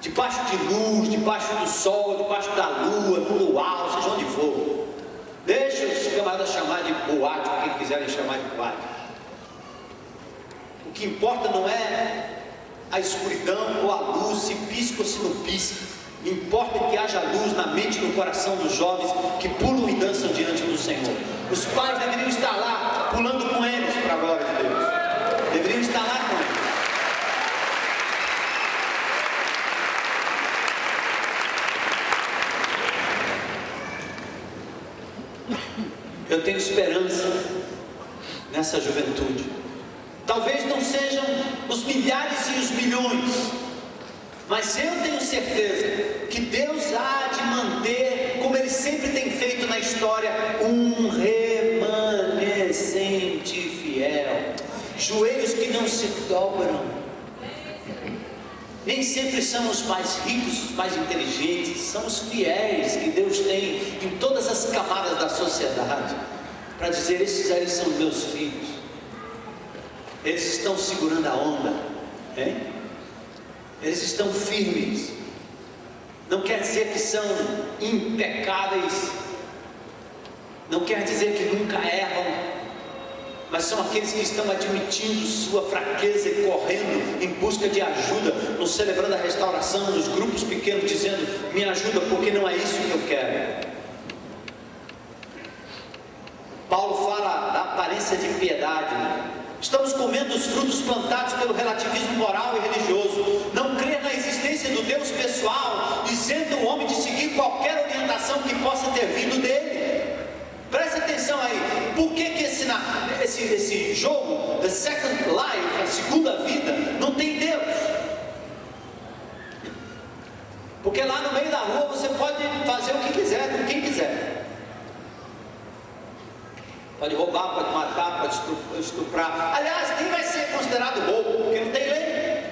debaixo de luz, debaixo do sol, debaixo da lua, no luau, seja onde for. Deixa os camaradas chamar de boate, quem quiserem chamar de boate. O que importa não é a escuridão ou a luz, se pisca ou se não pisca. Importa que haja luz na mente e no coração dos jovens que pulam e dançam diante do Senhor. Os pais deveriam estar lá pulando com eles para a glória de Deus. Deveriam estar lá com eles. Eu tenho esperança nessa juventude. Talvez não sejam os milhares e os milhões, mas eu tenho certeza que Deus há de manter, como Ele sempre tem feito na história, um remanescente fiel, joelhos que não se dobram. Nem sempre são os mais ricos, os mais inteligentes, são os fiéis que Deus tem em todas as camadas da sociedade, para dizer: esses aí são meus filhos, eles estão segurando a onda, hein? Eles estão firmes. Não quer dizer que são impecáveis, não quer dizer que nunca erram, mas são aqueles que estão admitindo sua fraqueza e correndo em busca de ajuda, nos celebrando a restauração, nos grupos pequenos, dizendo: me ajuda, porque não é isso que eu quero. Paulo fala da aparência de piedade, né? Estamos comendo os frutos plantados pelo relativismo moral e religioso. Não crer na existência do Deus pessoal, isenta o homem de seguir qualquer orientação que possa ter vindo dele. Preste atenção aí. Por que esse jogo, The Second Life, a segunda vida, não tem Deus? Porque lá no meio da rua você pode fazer o que quiser, com quem quiser. Pode roubar, pode matar, pode estuprar. Aliás, nem vai ser considerado roubo, porque não tem lei.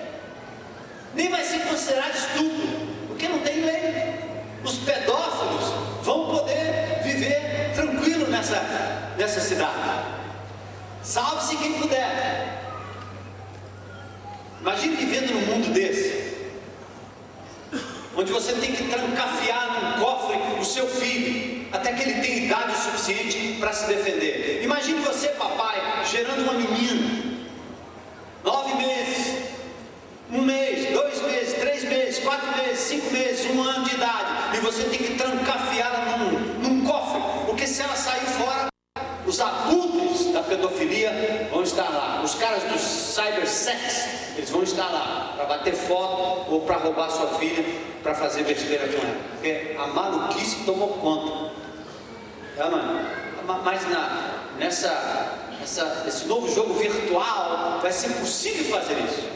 Nem vai ser considerado estupro, porque não tem lei. Os pedófilos vão poder viver tranquilo nessa cidade. Salve-se quem puder. Imagine vivendo num mundo desse, onde você tem que trancafiar num cofre o seu filho até que ele tenha idade suficiente para se defender. Imagine você, papai, gerando uma menina, 9 meses, 1 mês, 2 meses, 3 meses, 4 meses, 5 meses, 1 ano de idade, e você tem que trancafiá-la num cofre, porque se ela sair fora, os abutres da pedofilia vão estar lá, os caras do cybersex, eles vão estar lá para bater foto ou para roubar sua filha, para fazer besteira com ela, porque a maluquice tomou conta. Mas esse novo jogo virtual vai ser possível fazer isso.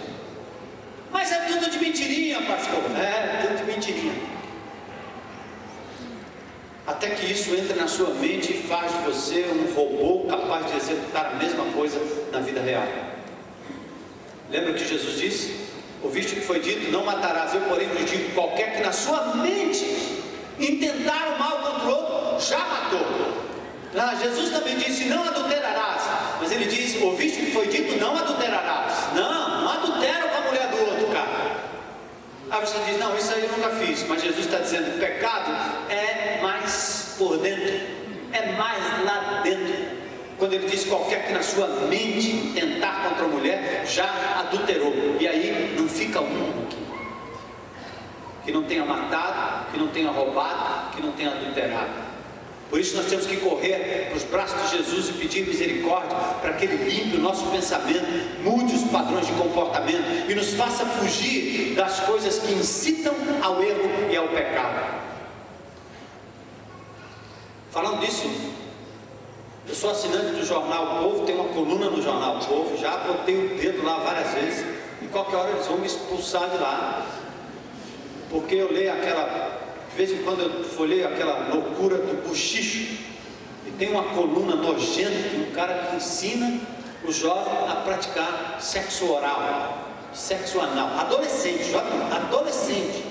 Mas é tudo de mentirinha, pastor. É tudo de mentirinha. Até que isso entre na sua mente e faz de você um robô capaz de executar a mesma coisa na vida real. Lembra que Jesus disse? Ouviste o que foi dito: não matarás. Eu, porém, vos digo: qualquer que na sua mente intentar o mal contra o outro, já matou. Jesus também disse: não adulterarás. Mas ele disse: ouviste o que foi dito? Não adulterarás. Não adultera com a mulher do outro, cara. Aí você diz: não, isso aí eu nunca fiz. Mas Jesus está dizendo: o pecado é mais por dentro, é mais lá dentro. Quando ele diz: qualquer que na sua mente tentar contra a mulher, já adulterou. E aí não fica um aqui que não tenha matado, que não tenha roubado, que não tenha adulterado. Por isso nós temos que correr para os braços de Jesus e pedir misericórdia, para que Ele limpe o nosso pensamento, mude os padrões de comportamento e nos faça fugir das coisas que incitam ao erro e ao pecado. Falando disso, eu sou assinante do Jornal Povo, tenho uma coluna no Jornal Povo, já botei o dedo lá várias vezes, e qualquer hora eles vão me expulsar de lá, porque eu leio de vez em quando eu folheio aquela loucura do buchicho, e tem uma coluna nojenta de um cara que ensina o jovem a praticar sexo oral, sexo anal, adolescente, adolescente.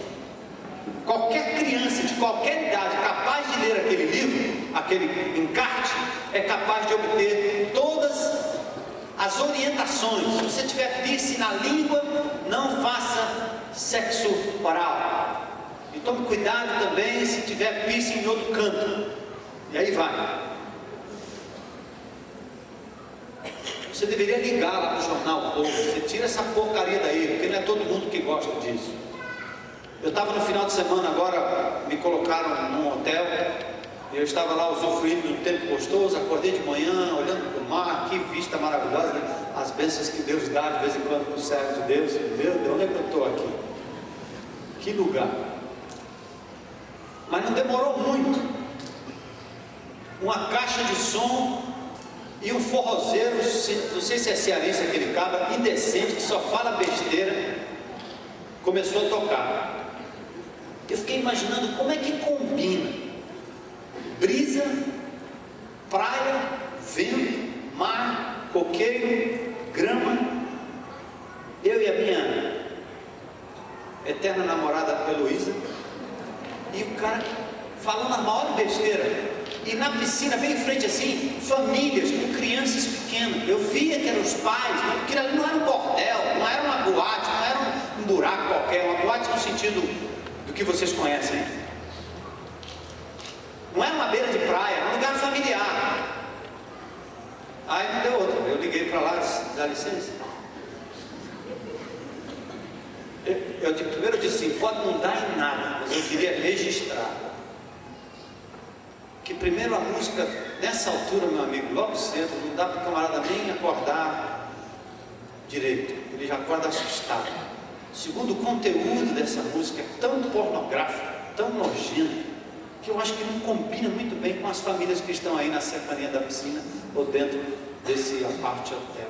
Qualquer criança de qualquer idade capaz de ler aquele livro, aquele encarte, é capaz de obter todas as orientações. Se você tiver piercing na língua, não faça sexo oral. E tome cuidado também se tiver piercing em outro canto. E aí vai. Você deveria ligar lá para o Jornal Povo. Você tira essa porcaria daí, porque não é todo mundo que gosta disso. Eu estava no final de semana agora, me colocaram num hotel, e eu estava lá usufruindo de um tempo gostoso, acordei de manhã, olhando para o mar, que vista maravilhosa, né? As bênçãos que Deus dá de vez em quando para o servo de Deus. Meu Deus, onde é que eu estou aqui? Que lugar! Mas não demorou muito. Uma caixa de som e um forrozeiro, não sei se é cearense aquele cabra, indecente, que só fala besteira, começou a tocar. Eu fiquei imaginando como é que combina brisa, praia, vento, mar, coqueiro, grama. Eu e a minha eterna namorada Heloísa, e o cara falando a maior besteira. E na piscina, bem em frente assim, famílias com crianças pequenas. Eu via que eram os pais, porque ali não era um bordel, não era uma boate, não era um buraco qualquer, uma boate no sentido do que vocês conhecem. Não era uma beira de praia, era um lugar familiar. Aí não deu outra. dá licença? Primeiro eu disse assim, pode não dar em nada, mas eu queria registrar que primeiro a música, nessa altura, meu amigo, logo cedo, não dá para o camarada nem acordar direito, ele já acorda assustado. Segundo, o conteúdo dessa música é tão pornográfico, tão nojento, que eu acho que não combina muito bem com as famílias que estão aí na cercania da piscina ou dentro desse apart hotel.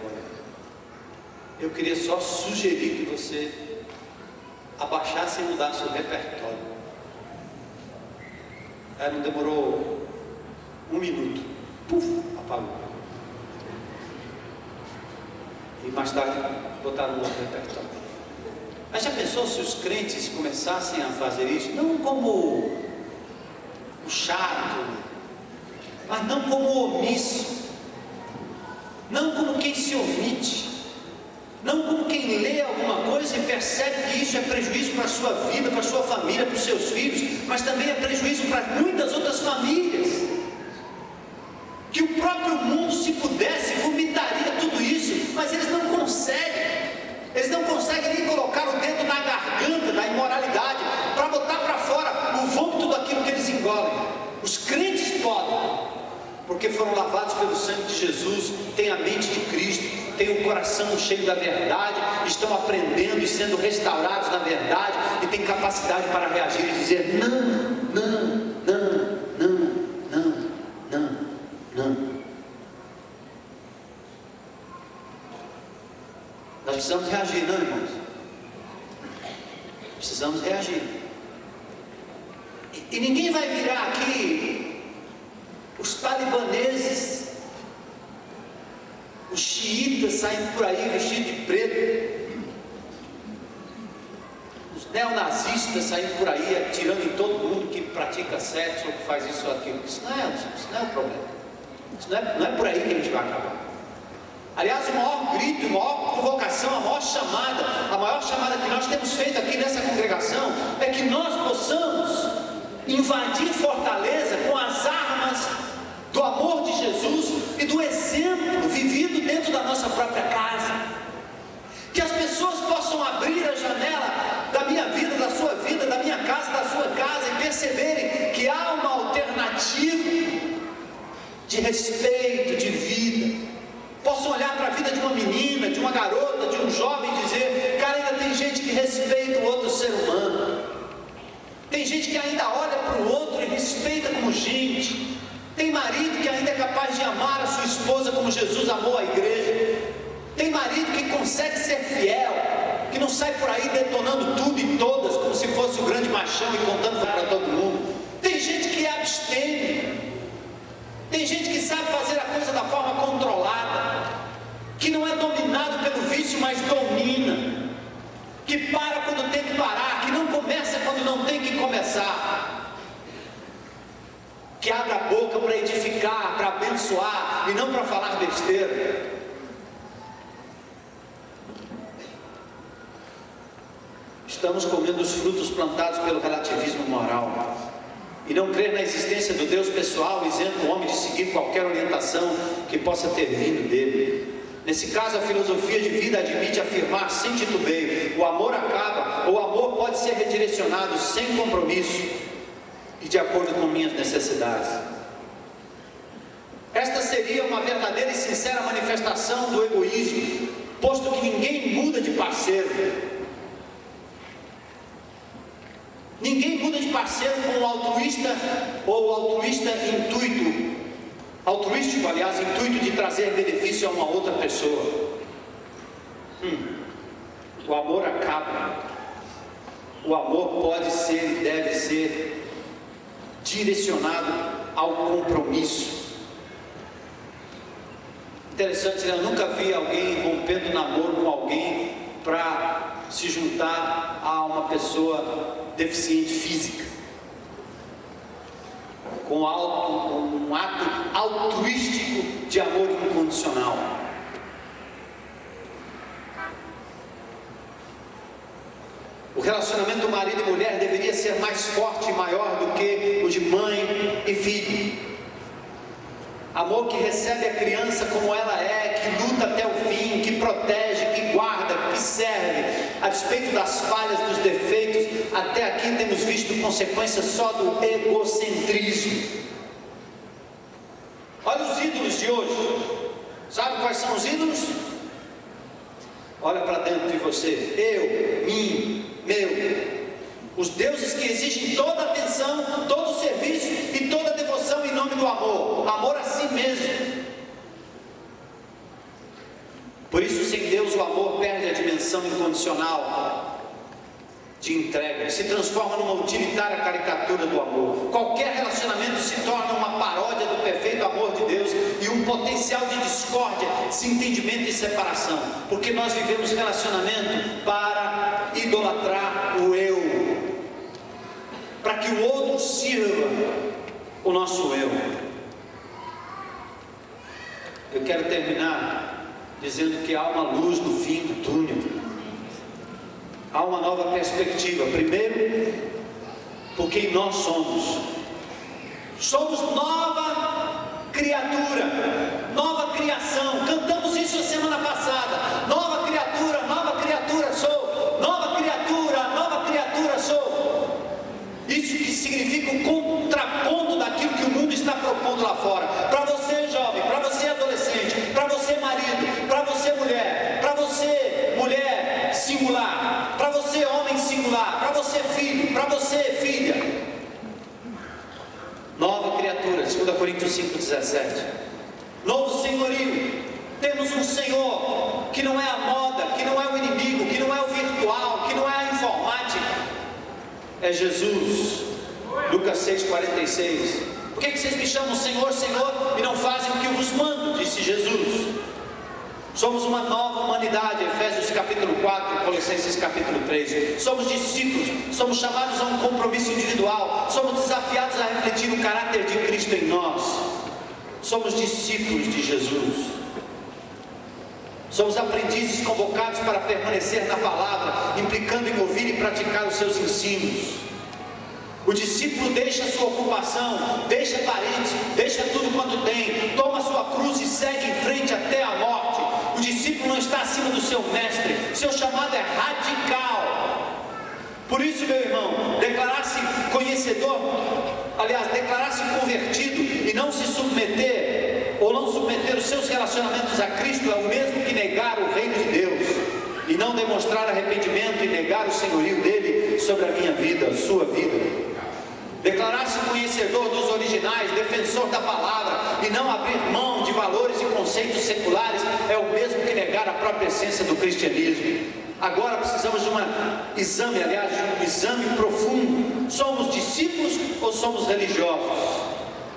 Eu queria só sugerir que você abaixasse e mudasse o repertório. Aí não demorou 1 minuto, puf, apagou. E mais tarde botaram no outro repertório. Mas já pensou se os crentes começassem a fazer isso? Não como o chato, mas não como o omisso, não como quem se omite, não como quem lê alguma coisa e percebe que isso é prejuízo para a sua vida, para a sua família, para os seus filhos, mas também é prejuízo para muitas outras famílias. Que o próprio mundo, se pudesse, vomitaria tudo isso, mas eles não conseguem. Eles não conseguem nem colocar o dedo na garganta da imoralidade para botar para fora o vômito daquilo que eles engolem. Os crentes podem, porque foram lavados pelo sangue de Jesus, têm a mente de Cristo, têm o coração cheio da verdade, estão aprendendo e sendo restaurados na verdade e têm capacidade para reagir e dizer não, não, não, não, não, não, não. Nós precisamos reagir, não, irmãos? Precisamos reagir. E ninguém vai virar aqui os talibaneses, os xiitas saindo por aí vestidos de preto, os neonazistas saindo por aí atirando em todo mundo que pratica sexo ou que faz isso ou aquilo. Isso não é o problema. Isso não é por aí que a gente vai acabar. Aliás, o maior grito, a maior convocação, a maior chamada que nós temos feito aqui nessa congregação é que nós possamos invadir Fortaleza com as armas do amor de Jesus e do exemplo vivido dentro da nossa própria casa. Que as pessoas possam abrir a janela da minha vida, da sua vida, da minha casa, da sua casa e perceberem que há uma alternativa de respeito, de vida. Possam olhar para a vida de uma menina, de uma garota, de um jovem e dizer: cara, ainda tem gente que respeita o outro ser humano. Tem gente que ainda olha para o outro e respeita como gente. Tem marido que ainda é capaz de amar a sua esposa como Jesus amou a igreja. Tem marido que consegue ser fiel, que não sai por aí detonando tudo e todas como se fosse o grande machão e contando para todo mundo. Tem gente que abstém. Tem gente que sabe fazer a coisa da forma controlada, que não é dominado pelo vício, mas domina, que para quando tem que parar, que não começa quando não tem que começar, que abre a boca para edificar, para abençoar e não para falar besteira. Estamos comendo os frutos plantados pelo relativismo moral. E não crer na existência do Deus pessoal, isento o homem de seguir qualquer orientação que possa ter vindo dele. Nesse caso, a filosofia de vida admite afirmar sem titubeio: o amor acaba, ou o amor pode ser redirecionado sem compromisso e de acordo com minhas necessidades. Esta seria uma verdadeira e sincera manifestação do egoísmo, posto que ninguém muda de parceiro. Ninguém muda de parceiro com o altruísta ou o altruísta altruístico, aliás, intuito de trazer benefício a uma outra pessoa. O amor acaba. O amor pode ser e deve ser direcionado ao compromisso. Interessante, né? Eu nunca vi alguém rompendo namoro com alguém para se juntar a uma pessoa deficiente física, com um ato altruístico de amor incondicional. O relacionamento marido e mulher deveria ser mais forte e maior do que o de mãe e filho. Amor que recebe a criança como ela é, que luta até o fim, que protege, que guarda, que serve, a despeito das falhas, dos defeitos. Até aqui temos visto consequências só do egocentrismo. Olha os ídolos de hoje. Sabe quais são os ídolos? Olha para dentro de você. Eu, mim, meu. Os deuses que exigem toda a atenção, todo o serviço e toda a devoção em nome do amor. Amor a si mesmo. Por isso, sem Deus, o amor perde a dimensão incondicional de entrega, se transforma numa utilitária caricatura do amor. Qualquer relacionamento se torna uma paródia do perfeito amor de Deus e um potencial de discórdia, desentendimento e separação, porque nós vivemos relacionamento para idolatrar o eu, para que o outro sirva o nosso eu. Eu quero terminar dizendo que há uma luz no fim do túnel. Há uma nova perspectiva. Primeiro, porque nós somos nova criatura, nova criação. Cantamos isso a semana passada. Nova criatura sou. Nova criatura sou. Isso que significa um contraponto daquilo que o mundo está propondo lá fora. Para você jovem, para você adolescente, para você marido, para você mulher, singular, para você homem singular, para você filho, para você filha. Nova criatura, 2 Coríntios 5,17. Novo senhorio. Temos um Senhor que não é a moda, que não é o inimigo, que não é o virtual, que não é a informática. É Jesus. Lucas 6,46. Por que vocês me chamam Senhor, Senhor e não fazem o que eu vos mando? Disse Jesus. Somos uma nova humanidade, Efésios capítulo 4, Colossenses capítulo 3. Somos discípulos, somos chamados a um compromisso individual, somos desafiados a refletir o caráter de Cristo em nós. Somos discípulos de Jesus. Somos aprendizes convocados para permanecer na palavra, implicando em ouvir e praticar os seus ensinos. O discípulo deixa sua ocupação, deixa parentes, deixa tudo quanto tem, toma sua cruz e segue em frente até a morte. O discípulo não está acima do seu mestre, seu chamado é radical. Por isso, meu irmão, declarar-se conhecedor, declarar-se convertido e não se submeter, ou não submeter os seus relacionamentos a Cristo é o mesmo que negar o reino de Deus e não demonstrar arrependimento e negar o senhorio dele sobre a minha vida, a sua vida. Declarar-se conhecedor dos originais, defensor da palavra e não abrir mão de valores e conceitos seculares é o mesmo que negar a própria essência do cristianismo. Agora precisamos de um exame profundo. Somos discípulos ou somos religiosos?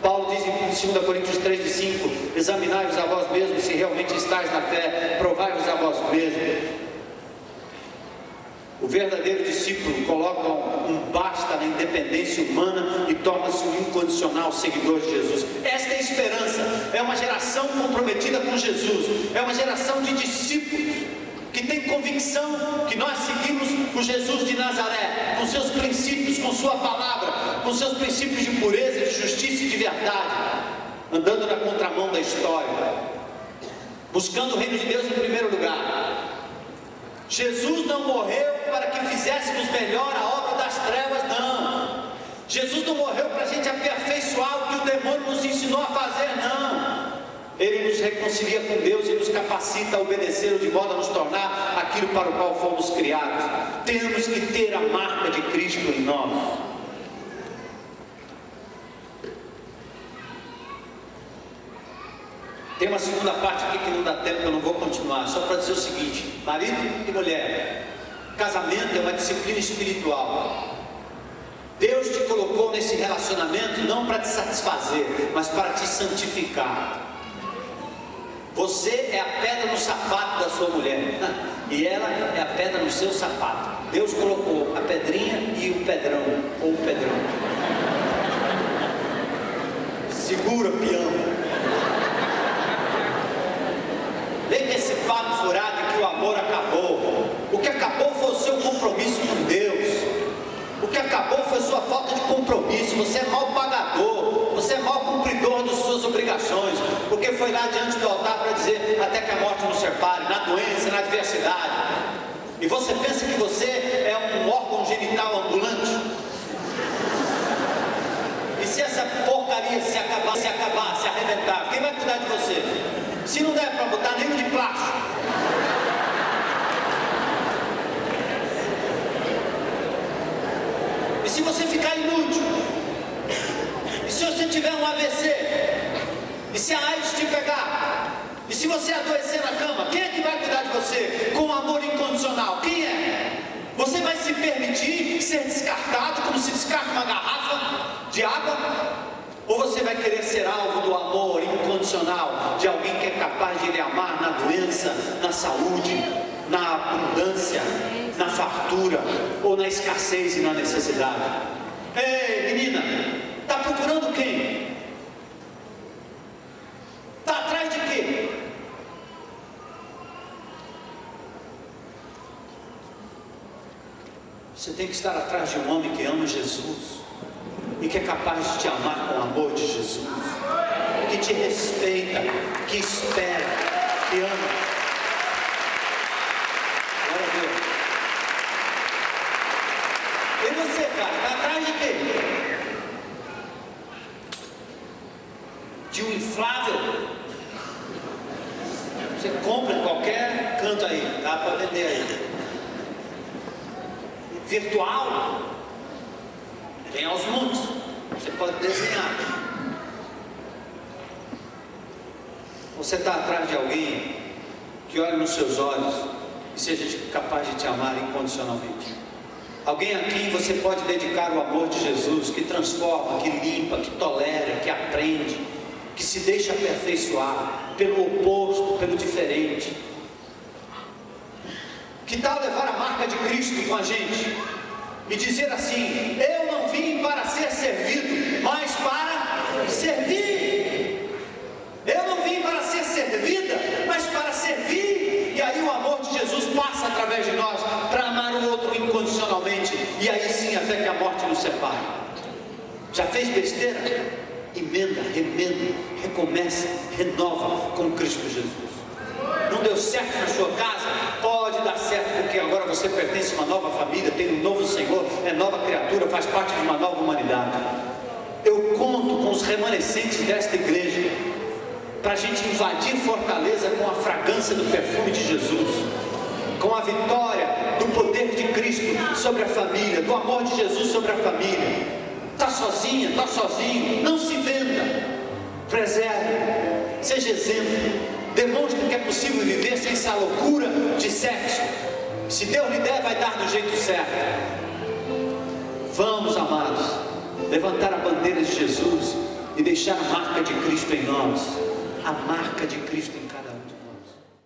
Paulo diz em 2 Coríntios 3,5: examinai-vos a vós mesmos se realmente estáis na fé, provai-vos a vós mesmos. O verdadeiro discípulo coloca um basta na independência humana e torna-se um incondicional seguidor de Jesus. Esta é a esperança. É uma geração comprometida com Jesus. É uma geração de discípulos que tem convicção que nós seguimos o Jesus de Nazaré, com seus princípios, com sua palavra, com seus princípios de pureza, de justiça e de verdade, andando na contramão da história, buscando o reino de Deus em primeiro lugar. Jesus não morreu para que fizéssemos melhor a obra das trevas, não. Jesus não morreu para a gente aperfeiçoar o que o demônio nos ensinou a fazer, não. Ele nos reconcilia com Deus e nos capacita a obedecê-lo de modo a nos tornar aquilo para o qual fomos criados. Temos que ter a marca de Cristo em nós. Tem uma segunda parte aqui que não dá tempo, eu não vou continuar, só para dizer o seguinte: marido e mulher, casamento é uma disciplina espiritual. Deus te colocou nesse relacionamento não para te satisfazer, mas para te santificar. Você é a pedra no sapato da sua mulher e ela é a pedra no seu sapato. Deus colocou a pedrinha e o pedrão, ou o pedrão. Segura, peão. Vem com esse papo furado que o amor acabou. O que acabou foi o seu compromisso com Deus. O que acabou foi sua falta de compromisso. Você é mau pagador, você é mau cumpridor das suas obrigações. porque foi lá diante do altar para dizer: até que a morte nos separe, na doença, na adversidade. E você pensa que você é um órgão genital ambulante? E se essa porcaria se acabar, se arrebentar, quem vai cuidar de você? Se não der para botar nenhum de plástico. E se você ficar inútil? E se você tiver um AVC? E se a AIDS te pegar? E se você adoecer na cama? Quem é que vai cuidar de você com amor incondicional? Quem é? Você vai se permitir ser descartado como se descarta uma garrafa de água? Ou você vai querer ser alvo do amor incondicional de alguém que é capaz de lhe amar na doença, na saúde, na abundância, na fartura, ou na escassez e na necessidade? Ei, menina, está procurando quem? Está atrás de quê? Você tem que estar atrás de um homem que ama Jesus e que é capaz de te amar com o amor de Jesus, que te respeita, que espera, que ama. Glória a Deus. E você, cara, está atrás de quê? De um inflável? Você compra em qualquer canto aí, dá para vender aí. Virtual? Tem aos montes. Você pode desenhar. Você está atrás de alguém que olhe nos seus olhos e seja capaz de te amar incondicionalmente. Alguém a quem você pode dedicar o amor de Jesus, que transforma, que limpa, que tolera, que aprende, que se deixa aperfeiçoar pelo oposto, pelo diferente. Que tal levar a marca de Cristo com a gente e dizer assim: eu não vim para ser servido, mas para servir. Eu não vim para ser servida, mas para servir. E aí o amor de Jesus passa através de nós para amar o outro incondicionalmente. E aí sim, até que a morte nos separe. Já fez besteira? Emenda, remenda, recomeça, renova com Cristo Jesus. Não deu certo na sua casa? Pode dar certo, porque agora você pertence a uma nova família, tem um novo Senhor, é nova criatura, faz parte de uma nova humanidade. Eu conto com os remanescentes desta igreja para a gente invadir Fortaleza com a fragrância do perfume de Jesus, com a vitória do poder de Cristo sobre a família, do amor de Jesus sobre a família. Está sozinha, está sozinho, não se venda, preserve, seja exemplo. Demonstre que é possível viver sem essa loucura de sexo. Se Deus lhe der, vai dar do jeito certo. Vamos, amados, levantar a bandeira de Jesus e deixar a marca de Cristo em nós. A marca de Cristo em nós.